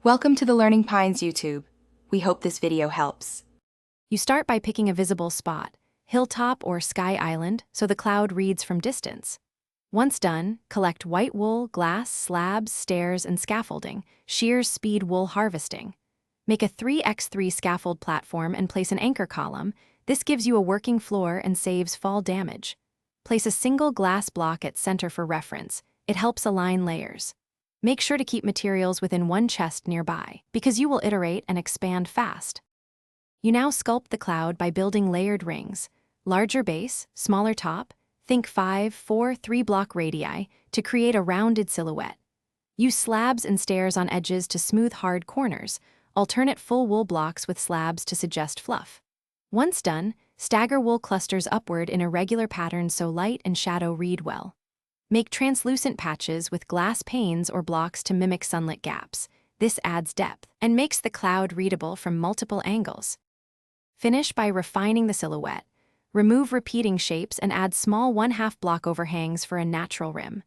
Welcome to the Learning Pines YouTube. We hope this video helps. You start by picking a visible spot, hilltop or sky island, so the cloud reads from distance. Once done, collect white wool, glass, slabs, stairs, and scaffolding, shears speed wool harvesting. Make a 3x3 scaffold platform and place an anchor column. This gives you a working floor and saves fall damage. Place a single glass block at center for reference. It helps align layers. Make sure to keep materials within one chest nearby, because you will iterate and expand fast. You now sculpt the cloud by building layered rings, larger base, smaller top, think 5, 4, 3-block radii to create a rounded silhouette. Use slabs and stairs on edges to smooth hard corners, alternate full wool blocks with slabs to suggest fluff. Once done, stagger wool clusters upward in irregular patterns so light and shadow read well. Make translucent patches with glass panes or blocks to mimic sunlit gaps. This adds depth and makes the cloud readable from multiple angles. Finish by refining the silhouette. Remove repeating shapes and add small 1/2 block overhangs for a natural rim.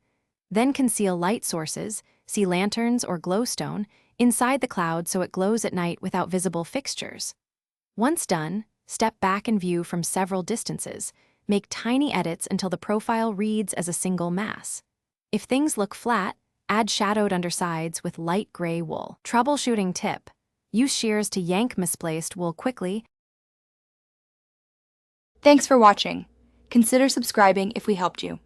Then conceal light sources, see lanterns or glowstone, inside the cloud so it glows at night without visible fixtures. Once done, step back and view from several distances. Make tiny edits until the profile reads as a single mass. If things look flat, add shadowed undersides with light gray wool. Troubleshooting tip: use shears to yank misplaced wool quickly. Thanks for watching. Consider subscribing if we helped you.